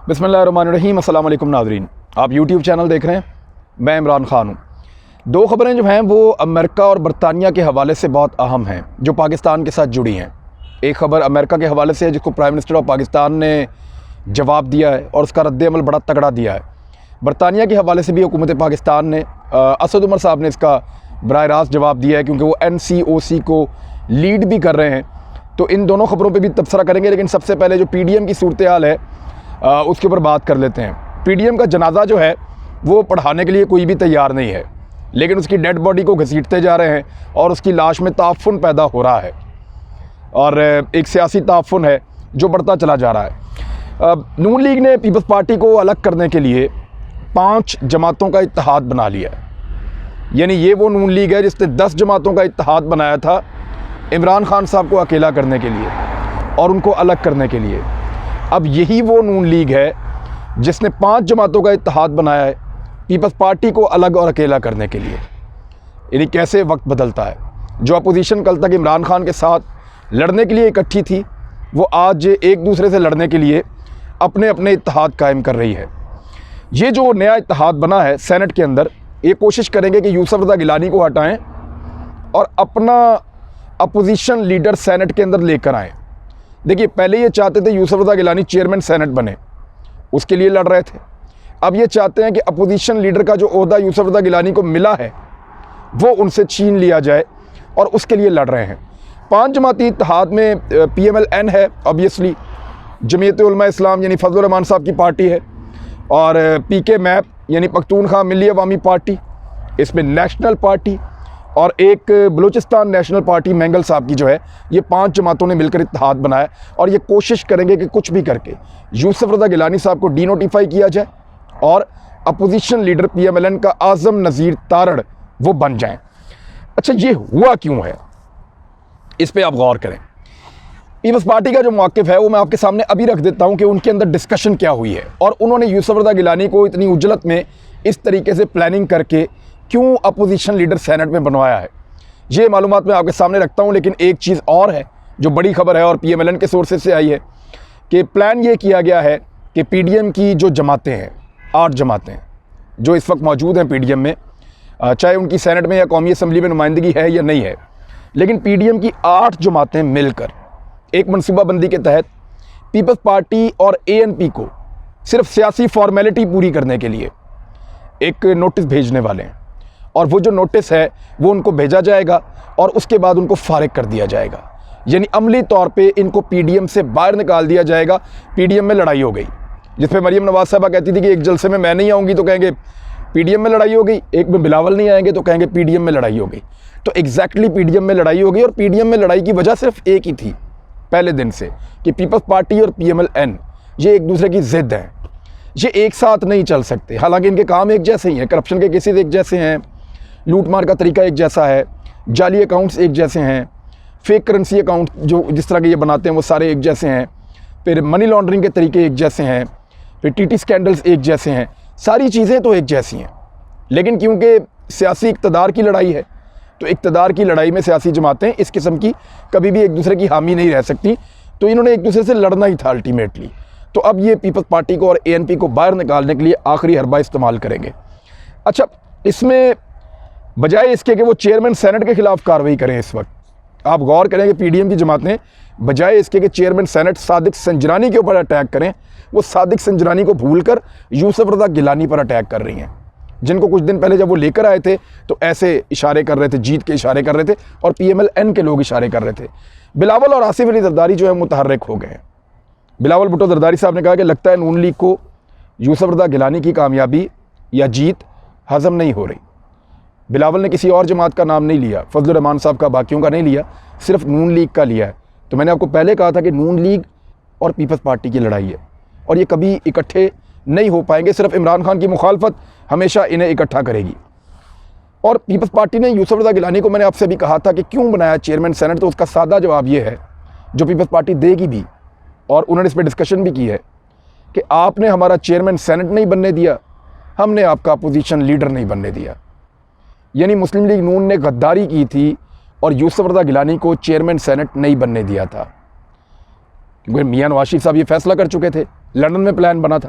बिस्मिल्लाहिर्रहमानिर्रहीम। अस्सलाम वालेकुम नाज़रीन, आप यूट्यूब चैनल देख रहे हैं। मैं इमरान ख़ान हूँ। दो ख़बरें जो हैं वो अमेरिका और बरतानिया के हवाले से बहुत अहम हैं, जो पाकिस्तान के साथ जुड़ी हैं। एक ख़बर अमेरिका के हवाले से है, जिसको प्राइम मिनिस्टर ऑफ पाकिस्तान ने जवाब दिया है और उसका रद्द-ए-अमल बड़ा तगड़ा दिया है। बरतानिया के हवाले से भी हुकूमत पाकिस्तान ने असद उमर साहब ने इसका बराह रास्त जवाब दिया है, क्योंकि वो NCOC को लीड भी कर रहे हैं। तो इन दोनों ख़बरों पे भी तबसरा करेंगे, लेकिन सबसे पहले जो PDM की सूरत हाल है उसके ऊपर बात कर लेते हैं। PDM का जनाजा जो है वो पढ़ाने के लिए कोई भी तैयार नहीं है, लेकिन उसकी डेड बॉडी को घसीटते जा रहे हैं और उसकी लाश में ताफ़ुन पैदा हो रहा है और एक सियासी ताफ़ुन है जो बढ़ता चला जा रहा है। नून लीग ने पीपल्स पार्टी को अलग करने के लिए 5 जमातों का इत्तेहाद बना लिया है। यानी ये वो नून लीग है जिसने 10 जमातों का इत्तेहाद बनाया था इमरान खान साहब को अकेला करने के लिए और उनको अलग करने के लिए। अब यही वो नून लीग है जिसने 5 जमातों का इत्तेहाद बनाया है पीपल्स पार्टी को अलग और अकेला करने के लिए। यानी कैसे वक्त बदलता है। जो अपोजिशन कल तक इमरान खान के साथ लड़ने के लिए इकट्ठी थी, वो आज एक दूसरे से लड़ने के लिए अपने अपने इत्तेहाद कायम कर रही है। ये जो नया इत्तेहाद बना है सेनेट के अंदर, ये कोशिश करेंगे कि यूसुफ रज़ा गिलानी को हटाएं और अपना अपोजिशन लीडर सेनेट के अंदर लेकर आएँ। देखिए, पहले ये चाहते थे यूसुफ रज़ा गिलानी चेयरमैन सेनेट बने, उसके लिए लड़ रहे थे। अब ये चाहते हैं कि अपोजिशन लीडर का जो ओहदा यूसुफ रज़ा गिलानी को मिला है वो उनसे छीन लिया जाए और उसके लिए लड़ रहे हैं। 5 जमाती इत्तेहाद में PMLN है, ऑब्वियसली जमीयत उलमा इस्लाम यानी फजल रहमान साहब की पार्टी है, और PK मैप यानी पख्तूनख्वा मिली अवामी पार्टी, इसमें नेशनल पार्टी और एक बलूचिस्तान नेशनल पार्टी मैंगल साहब की जो है, ये 5 जमातों ने मिलकर इत्तेहाद बनाया और ये कोशिश करेंगे कि कुछ भी करके यूसुफ रज़ा गिलानी साहब को डीनोटिफाई किया जाए और अपोजिशन लीडर PMLN का आज़म नज़ीर तारड़ वो बन जाएं। अच्छा, ये हुआ क्यों है, इस पर आप गौर करें। पीपल्स पार्टी का जो मौक़िफ़ है वो मैं आपके सामने अभी रख देता हूँ कि उनके अंदर डिस्कशन क्या हुई है और उन्होंने यूसुफ रज़ा गिलानी को इतनी उजलत में इस तरीके से प्लानिंग करके क्यों अपोजिशन लीडर सेनेट में बनवाया है। ये मालूमात मैं आपके सामने रखता हूँ, लेकिन एक चीज़ और है जो बड़ी खबर है और PMLN के सोर्सेज से आई है कि प्लान ये किया गया है कि PDM की जो जमातें हैं, 8 जमातें जो इस वक्त मौजूद हैं PDM में, चाहे उनकी सेनेट में या कौमी असम्बली में नुमाइंदगी है या नहीं है, लेकिन PDM की 8 जमातें मिलकर एक मनसूबाबंदी के तहत पीपल्स पार्टी और ANP को सिर्फ सियासी फॉर्मेलिटी पूरी करने के लिए एक नोटिस भेजने वाले हैं और वो जो नोटिस है वो उनको भेजा जाएगा और उसके बाद उनको फारिग कर दिया जाएगा। यानी अमली तौर पे इनको PDM से बाहर निकाल दिया जाएगा। PDM में लड़ाई हो गई, जिस पे मरियम नवाज साहबा कहती थी कि एक जलसे में मैं नहीं आऊँगी तो कहेंगे PDM में लड़ाई हो गई, एक में बिलावल नहीं आएंगे तो कहेंगे PDM में लड़ाई हो गई। तो एग्जैक्टली PDM में लड़ाई हो गई और PDM में लड़ाई की वजह सिर्फ एक ही थी पहले दिन से, कि पीपल्स पार्टी और PMLN ये एक दूसरे की ज़िद है, ये एक साथ नहीं चल सकते। हालांकि इनके काम एक जैसे ही हैं, करप्शन के केसेस एक जैसे हैं, लूट मार का तरीका एक जैसा है, जाली अकाउंट्स एक जैसे हैं, फेक करेंसी अकाउंट जो जिस तरह के ये बनाते हैं वो सारे एक जैसे हैं, फिर मनी लॉन्ड्रिंग के तरीके एक जैसे हैं, फिर TT स्कैंडल्स एक जैसे हैं, सारी चीज़ें तो एक जैसी हैं। लेकिन क्योंकि सियासी इक़्तिदार की लड़ाई है, तो इक़्तिदार की लड़ाई में सियासी जमातें इस किस्म की कभी भी एक दूसरे की हामी नहीं रह सकती, तो इन्होंने एक दूसरे से लड़ना ही था अल्टीमेटली। तो अब ये पीपल्स पार्टी को और ANP को बाहर निकालने के लिए आखिरी हरबा इस्तेमाल करेंगे। अच्छा, इसमें बजाय इसके कि वो चेयरमैन सेनेट के ख़िलाफ़ कार्रवाई करें, इस वक्त आप गौर करें कि PDM की जमातें बजाय इसके कि चेयरमैन सेनेट सादिक संजरानी के ऊपर अटैक करें, वो सादिक संजरानी को भूलकर यूसुफ रज़ा गिलानी पर अटैक कर रही हैं, जिनको कुछ दिन पहले जब वो लेकर आए थे तो ऐसे इशारे कर रहे थे, जीत के इशारे कर रहे थे और PMLN के लोग इशारे कर रहे थे। बिलावल और आसिफ अली जरदारी जो है मुतहर्रिक हो गए हैं। बिलावल भुट्टो जरदारी साहब ने कहा कि लगता है नून लीग को यूसुफ रज़ा गिलानी की कामयाबी या जीत हज़म नहीं हो रही। बिलावल ने किसी और जमात का नाम नहीं लिया, फजल रहमान साहब का, बाकियों का नहीं लिया, सिर्फ नून लीग का लिया है। तो मैंने आपको पहले कहा था कि नून लीग और पीपल्स पार्टी की लड़ाई है और ये कभी इकट्ठे नहीं हो पाएंगे। सिर्फ इमरान खान की मुखालफत हमेशा इन्हें इकट्ठा करेगी। और पीपल्स पार्टी ने यूसुफ रज़ा गिलानी को, मैंने आपसे भी कहा था कि क्यों बनाया चेयरमैन सेनेट, तो उसका सादा जवाब ये है जो पीपल्स पार्टी देगी भी, और उन्होंने इस पर डिस्कशन भी की है कि आपने हमारा चेयरमैन सेनेट नहीं बनने दिया, हमने आपका अपोजिशन लीडर नहीं बनने दिया। यानी मुस्लिम लीग नून ने गद्दारी की थी और यूसुफ रज़ा गिलानी को चेयरमैन सेनेट नहीं बनने दिया था। क्योंकि मियां नवाज शरीफ साहब ये फैसला कर चुके थे, लंदन में प्लान बना था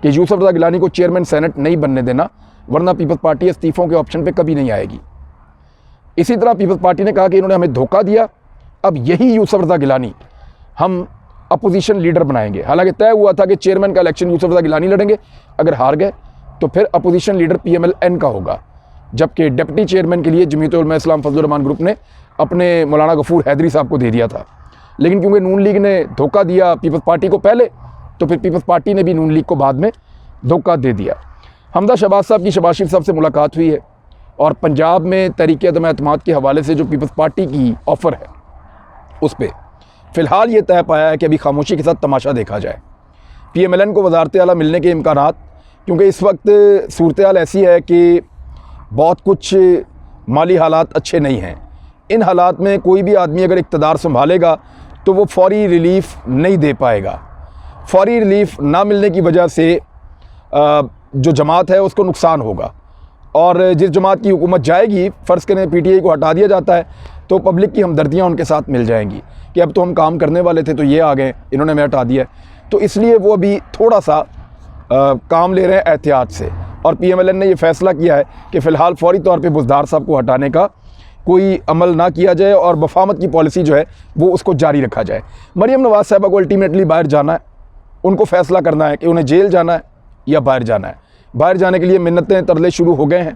कि यूसुफ रज़ा गिलानी को चेयरमैन सेनेट नहीं बनने देना, वरना पीपल्स पार्टी इस्तीफ़ों के ऑप्शन पे कभी नहीं आएगी। इसी तरह पीपल्स पार्टी ने कहा कि इन्होंने हमें धोखा दिया, अब यही यूसुफ रज़ा गिलानी हम अपोजिशन लीडर बनाएंगे। हालांकि तय हुआ था कि चेयरमैन का इलेक्शन यूसुफ रज़ा गिलानी लड़ेंगे, अगर हार गए तो फिर अपोजिशन लीडर PMLN का होगा, जबकि डिप्टी चेयरमैन के लिए जमीयत उलमा इस्लाम फजलुर रहमान ग्रुप ने अपने मौलाना गफूर हैदरी साहब को दे दिया था। लेकिन क्योंकि नून लीग ने धोखा दिया पीपल्स पार्टी को पहले, तो फिर पीपल्स पार्टी ने भी नून लीग को बाद में धोखा दे दिया। हमदा शहबाज साहब की शहबाज शरीफ साहब से मुलाकात हुई है और पंजाब में तहरीक अदम एतमाद के हवाले से जो पीपल्स पार्टी की ऑफ़र है उस पर फ़िलहाल ये तय पाया है कि अभी खामोशी के साथ तमाशा देखा जाए। PMLN को वज़ारत आला मिलने के इम्कानात, क्योंकि इस वक्त सूरत हाल ऐसी है कि बहुत कुछ माली हालात अच्छे नहीं हैं। इन हालात में कोई भी आदमी अगर इक़्तिदार संभालेगा तो वो फौरी रिलीफ़ नहीं दे पाएगा। फौरी रिलीफ़ ना मिलने की वजह से जो जमात है उसको नुकसान होगा, और जिस जमात की हुकूमत जाएगी, फ़र्ज़ करें PTI को हटा दिया जाता है, तो पब्लिक की हमदर्दियाँ उनके साथ मिल जाएंगी कि अब तो हम काम करने वाले थे तो ये आ गए, इन्होंने हमें हटा दिया। तो इसलिए वो अभी थोड़ा सा काम ले रहे हैं एहतियात से, और PMLN ने ये फ़ैसला किया है कि फ़िलहाल फ़ौरी तौर पे बुज़दार साहब को हटाने का कोई अमल ना किया जाए और वफ़ामत की पॉलिसी जो है वो उसको जारी रखा जाए। मरियम नवाज़ साहिबा को अल्टीमेटली बाहर जाना है, उनको फ़ैसला करना है कि उन्हें जेल जाना है या बाहर जाना है। बाहर जाने के लिए मिन्नतें तरले शुरू हो गए हैं,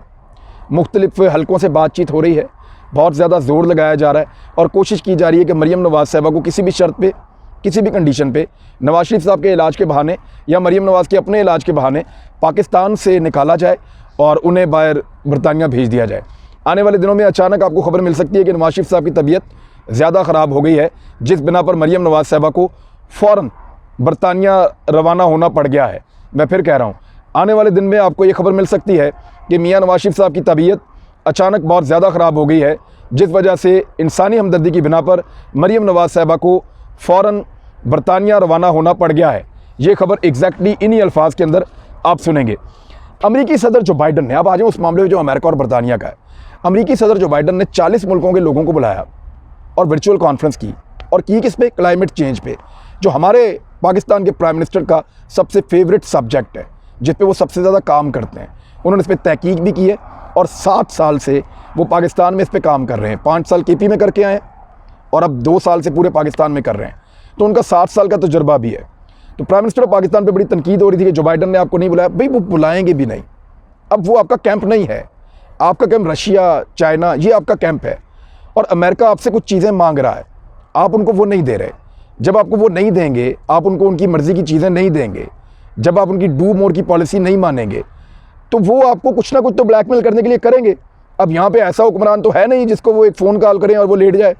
मुख्तलिफ़ हलकों से बातचीत हो रही है, बहुत ज़्यादा ज़ोर लगाया जा रहा है और कोशिश की जा रही है कि मरियम नवाज़ साहिबा को किसी भी शर्त पे, किसी भी कंडीशन पे नवाज़ शरीफ साहब के इलाज के बहाने या मरियम नवाज़ के अपने इलाज के बहाने पाकिस्तान से निकाला जाए और उन्हें बाहर बरतानिया भेज दिया जाए। आने वाले दिनों में अचानक आपको खबर मिल सकती है कि नवाज़ शरीफ साहब की तबीयत ज़्यादा ख़राब हो गई है, जिस बिना पर मरियम नवाज़ साहिबा को फ़ौरन बरतानिया रवाना होना पड़ गया है। मैं फिर कह रहा हूँ, आने वाले दिन में आपको ये खबर मिल सकती है कि मियां नवाज़ शरीफ साहब की तबीयत अचानक बहुत ज़्यादा ख़राब हो गई है, जिस वजह से इंसानी हमदर्दी की बिना पर मरियम नवाज़ साहिबा को फ़ौरन बरतानिया रवाना होना पड़ गया है। ये खबर एग्जैक्टली इन्हीं अल्फाज के अंदर आप सुनेंगे। अमरीकी सदर जो बाइडन ने, अब आ जाए उस मामले में जो अमेरिका और बरतानिया का है। अमरीकी सदर जो बाइडन ने 40 मुल्कों के लोगों को बुलाया और वर्चुअल कॉन्फ्रेंस की, और की किस पे? क्लाइमेट चेंज पे, जो हमारे पाकिस्तान के प्राइम मिनिस्टर का सबसे फेवरेट सब्जेक्ट है, जिस पे वो सबसे ज़्यादा काम करते हैं। उन्होंने इस पर तहकीक भी की है और 7 साल से वो पाकिस्तान में इस पर काम कर रहे हैं। 5 साल KP में करके आए और अब 2 साल से पूरे पाकिस्तान में कर रहे हैं, तो उनका 7 साल का तजुर्बा भी है। तो प्राइम मिनिस्टर ऑफ पाकिस्तान पे बड़ी तनकीद हो रही थी कि जो बाइडन ने आपको नहीं बुलाया। भाई वो बुलाएंगे भी नहीं, अब वो आपका कैंप नहीं है, आपका कैंप रशिया, चाइना, ये आपका कैंप है, और अमेरिका आपसे कुछ चीज़ें मांग रहा है, आप उनको वो नहीं दे रहे। जब आपको वो नहीं देंगे, आप उनको उनकी मर्ज़ी की चीज़ें नहीं देंगे, जब आप उनकी डू मोर की पॉलिसी नहीं मानेंगे, तो वो आपको कुछ ना कुछ तो ब्लैकमेल करने के लिए करेंगे। अब यहाँ पे ऐसा हुक्मरान तो है नहीं जिसको वो एक फ़ोन कॉल करें और वो लेट जाए,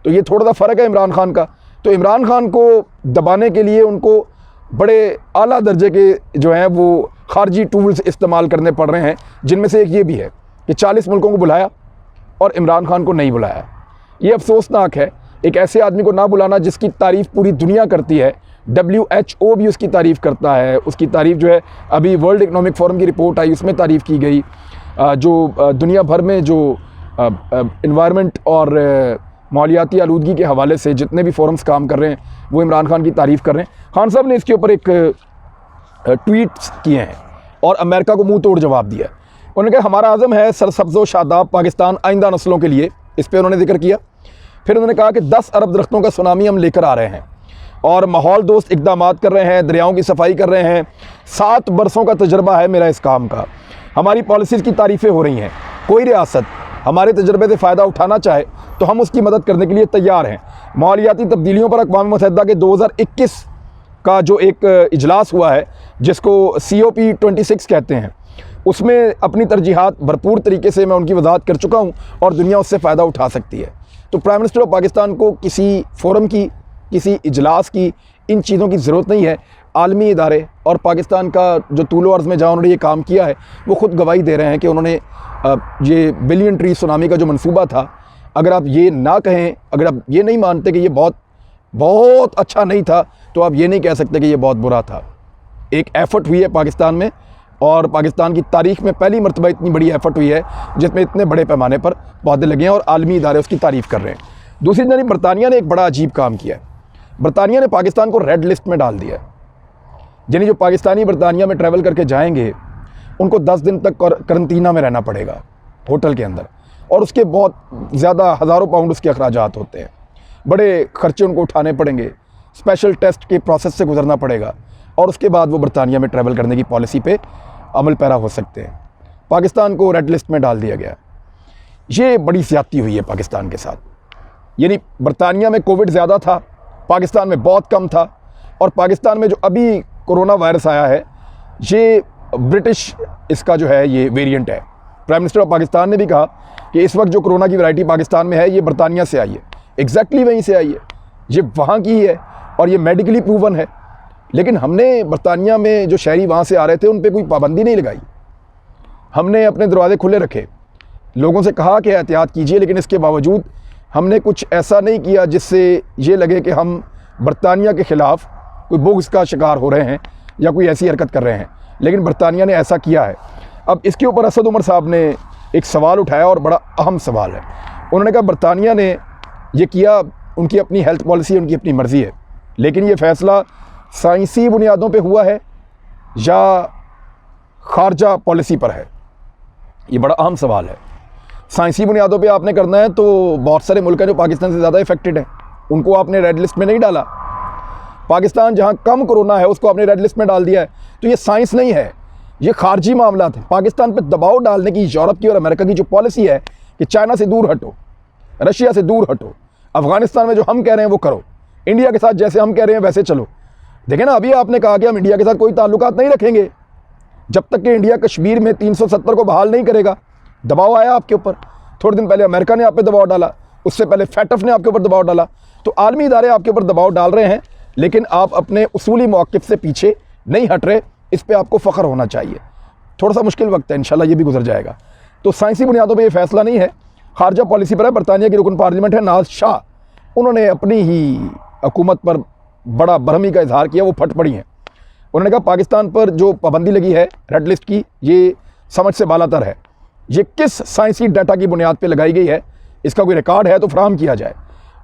तो ये थोड़ा सा फ़र्क है इमरान खान का। तो इमरान खान को दबाने के लिए उनको बड़े आला दर्जे के जो हैं वो खारजी टूल्स इस्तेमाल करने पड़ रहे हैं, जिनमें से एक ये भी है कि 40 मुल्कों को बुलाया और इमरान खान को नहीं बुलाया। ये अफसोसनाक है, एक ऐसे आदमी को ना बुलाना जिसकी तारीफ़ पूरी दुनिया करती है। WHO भी उसकी तारीफ़ करता है, उसकी तारीफ़ जो है अभी वर्ल्ड इकनॉमिक फोरम की रिपोर्ट आई उसमें तारीफ़ की गई। जो दुनिया भर में जो इन्वायरमेंट और मालियाती आलूदगी के हवाले से जितने भी फोरम्स काम कर रहे हैं वो इमरान खान की तारीफ़ कर रहे हैं। खान साहब ने इसके ऊपर एक ट्वीट्स किए हैं और अमेरिका को मुंह तोड़ जवाब दिया। उन्होंने कहा हमारा आज़म है सरसब्ज़ व शादाब पाकिस्तान आइंदा नस्लों के लिए, इस पर उन्होंने जिक्र किया। फिर उन्होंने कहा कि 10 अरब दरख्तों का सुनामी हम लेकर आ रहे हैं और माहौल दोस्त इक़दामात कर रहे हैं, दरियाओं की सफाई कर रहे हैं। 7 बरसों का तजर्बा है मेरा इस काम का, हमारी पॉलिसीज़ की तारीफ़ें हो रही हैं। कोई रियासत हमारे तजर्बे से फ़ायदा उठाना चाहे तो हम उसकी मदद करने के लिए तैयार हैं। मालियाती तब्दीलियों पर अक़वाम मुत्तहिदा के 2021 का जो एक इजलास हुआ है जिसको COP26 कहते हैं, उसमें अपनी तरजीहात भरपूर तरीके से मैं उनकी वजाहत कर चुका हूँ और दुनिया उससे फ़ायदा उठा सकती है। तो प्राइम मिनिस्टर ऑफ पाकिस्तान को किसी फोरम की, किसी इजलास की, इन चीज़ों की ज़रूरत नहीं है। आलमी इदारे और पाकिस्तान का जो तूलो अर्ज़ में जहाँ उन्होंने ये काम किया है वो ख़ुद गवाही दे रहे हैं कि उन्होंने ये बिलियन ट्री सुनामी का जो मंसूबा था, अगर आप ये ना कहें, अगर आप ये नहीं मानते कि ये बहुत अच्छा नहीं था, तो आप ये नहीं कह सकते कि ये बहुत बुरा था। एक एफ़र्ट हुई है पाकिस्तान में, और पाकिस्तान की तारीख़ में पहली मरतबा इतनी बड़ी एफ़र्ट हुई है जिसमें इतने बड़े पैमाने पर पौधे लगे हैं और आलमी इदारे उसकी तारीफ़ कर रहे हैं। दूसरी जानिब बरतानिया ने एक बड़ा अजीब काम किया है। बरतानिया ने पाकिस्तान को रेड लिस्ट में डाल दिया है। यानी जो पाकिस्तानी बरतानिया में ट्रैवल करके जाएंगे उनको 10 दिन तक करंतना में रहना पड़ेगा होटल के अंदर, और उसके बहुत ज़्यादा हज़ारों पाउंड उसके अखराजात होते हैं, बड़े खर्चे उनको उठाने पड़ेंगे, स्पेशल टेस्ट के प्रोसेस से गुजरना पड़ेगा, और उसके बाद वो बरतानिया में ट्रैवल करने की पॉलिसी पे अमल पैरा हो सकते हैं। पाकिस्तान को रेड लिस्ट में डाल दिया गया। ये बड़ी ज़्यादती हुई है पाकिस्तान के साथ। यानी बरतानिया में कोविड ज़्यादा था, पाकिस्तान में बहुत कम था, और पाकिस्तान में जो अभी कोरोना वायरस आया है ये ब्रिटिश इसका जो है ये वेरिएंट है। प्राइम मिनिस्टर ऑफ पाकिस्तान ने भी कहा कि इस वक्त जो कोरोना की वैरायटी पाकिस्तान में है ये बरतानिया से आई है, एग्जैक्टली वहीं से आई है, ये वहाँ की ही है और ये मेडिकली प्रूवन है। लेकिन हमने बरतानिया में जो शहरी वहाँ से आ रहे थे उन पर कोई पाबंदी नहीं लगाई, हमने अपने दरवाजे खुले रखे, लोगों से कहा कि एहतियात कीजिए, लेकिन इसके बावजूद हमने कुछ ऐसा नहीं किया जिससे ये लगे कि हम बरतानिया के ख़िलाफ़ कोई बोग्स का शिकार हो रहे हैं या कोई ऐसी हरकत कर रहे हैं। लेकिन बरतानिया ने ऐसा किया है। अब इसके ऊपर असद उमर साहब ने एक सवाल उठाया और बड़ा अहम सवाल है। उन्होंने कहा बरतानिया ने ये किया, उनकी अपनी हेल्थ पॉलिसी, उनकी अपनी मर्ज़ी है, लेकिन ये फ़ैसला साइंसी बुनियादों पे हुआ है या खारजा पॉलिसी पर है? ये बड़ा अहम सवाल है। साइंसी बुनियादों पे आपने करना है तो बहुत सारे मुल्क हैं जो पाकिस्तान से ज़्यादा इफेक्टेड हैं, उनको आपने रेड लिस्ट में नहीं डाला। पाकिस्तान जहाँ कम कोरोना है उसको आपने रेड लिस्ट में डाल दिया है। तो ये साइंस नहीं है, ये खारजी मामला है। पाकिस्तान पे दबाव डालने की यूरोप की और अमेरिका की जो पॉलिसी है कि चाइना से दूर हटो, रशिया से दूर हटो, अफगानिस्तान में जो हम कह रहे हैं वो करो, इंडिया के साथ जैसे हम कह रहे हैं वैसे चलो। देखें ना, अभी आपने कहा कि हम इंडिया के साथ कोई ताल्लुकात नहीं रखेंगे जब तक कि इंडिया कश्मीर में 370 को बहाल नहीं करेगा। दबाव आया आपके ऊपर, थोड़े दिन पहले अमेरिका ने आप पे दबाव डाला, उससे पहले फैटफ ने आपके ऊपर दबाव डाला। तो आलमी इदारे आपके ऊपर दबाव डाल रहे हैं, लेकिन आप अपने उसूली मौक़िफ़ से पीछे नहीं हट रहे। इस पे आपको फ़ख्र होना चाहिए। थोड़ा सा मुश्किल वक्त है, इंशाल्लाह ये भी गुजर जाएगा। तो साइंसी बुनियादों पे ये फ़ैसला नहीं है, खारजा पॉलिसी पर है। बरतानिया की रुकन पार्लियामेंट है नाज शाह, उन्होंने अपनी ही हुकूमत पर बड़ा बरहमी का इजहार किया, वो फट पड़ी हैं। उन्होंने कहा पाकिस्तान पर जो पाबंदी लगी है रेड लिस्ट की, ये समझ से बालातर है। ये किस साइंसी डाटा की बुनियाद पर लगाई गई है, इसका कोई रिकॉर्ड है तो फराहम किया जाए।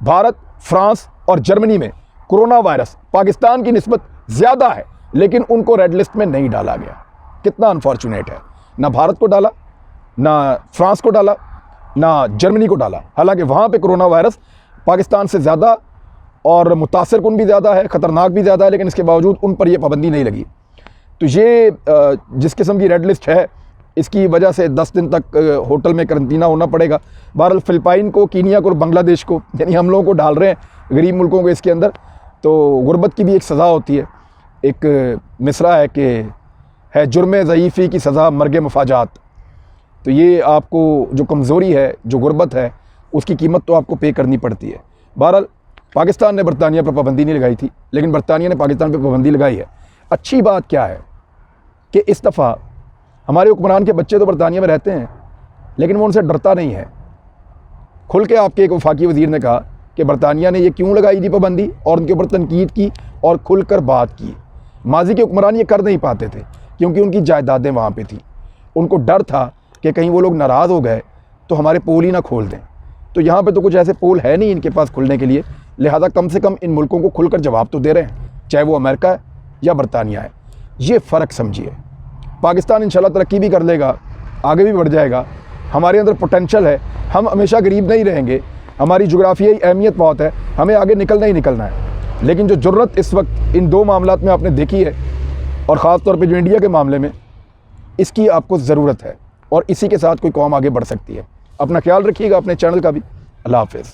भारत, फ्रांस और जर्मनी में कोरोना वायरस पाकिस्तान की निस्बत ज़्यादा है, लेकिन उनको रेड लिस्ट में नहीं डाला गया। कितना अनफॉर्चुनेट है, ना भारत को डाला, ना फ्रांस को डाला, ना जर्मनी को डाला। हालांकि वहाँ पे कोरोना वायरस पाकिस्तान से ज़्यादा और मुतासर कुन भी ज़्यादा है, ख़तरनाक भी ज़्यादा है, लेकिन इसके बावजूद उन पर यह पाबंदी नहीं लगी। तो ये जिस किस्म की रेड लिस्ट है, इसकी वजह से 10 दिन तक होटल में करंतना होना पड़ेगा। बहरहाल फ़िलिपाइन को, कीनिया को और बांग्लादेश को, यानी हम लोगों को डाल रहे हैं, गरीब मुल्कों को इसके अंदर। तो गुर्बत की भी एक सज़ा होती है। एक मिसरा है कि है जुर्म ज़ईफ़ी की सज़ा मर्ग मफाजात। तो ये आपको जो कमज़ोरी है, जो गुर्बत है, उसकी कीमत तो आपको पे करनी पड़ती है। बहरहाल पाकिस्तान ने बरतानिया पर पाबंदी नहीं लगाई थी, लेकिन बरतानिया ने पाकिस्तान पर पाबंदी लगाई है। अच्छी बात क्या है कि इस दफ़ा हमारे हुक्मरान के बच्चे तो बरतानिया में रहते हैं, लेकिन वो उनसे डरता नहीं है। खुल के आपके एक वफाकी वज़ीर ने कहा कि बरतानिया ने ये क्यों लगाई थी पाबंदी, और उनके ऊपर तनकीद की और खुलकर बात की। माजी के हुक्मरान ये कर नहीं पाते थे क्योंकि उनकी जायदादें वहाँ पे थी। उनको डर था कि कहीं वो लोग नाराज़ हो गए तो हमारे पोल ही ना खोल दें। तो यहाँ पे तो कुछ ऐसे पोल है नहीं इनके पास खुलने के लिए, लिहाजा कम से कम इन मुल्कों को खुलकर जवाब तो दे रहे हैं, चाहे वो अमेरिका है या बरतानिया है। ये फ़र्क समझिए। पाकिस्तान इंशाल्लाह तरक्की भी कर लेगा, आगे भी बढ़ जाएगा। हमारे अंदर पोटेंशल है, हम हमेशा गरीब नहीं रहेंगे, हमारी जोग्राफियाई अहमियत बहुत है, हमें आगे निकलना ही निकलना है। लेकिन जो ज़रूरत इस वक्त इन दो मामलात में आपने देखी है, और ख़ास तौर पे जो इंडिया के मामले में, इसकी आपको ज़रूरत है, और इसी के साथ कोई कौम आगे बढ़ सकती है। अपना ख्याल रखिएगा, अपने चैनल का भी। अल्लाह हाफ़िज़।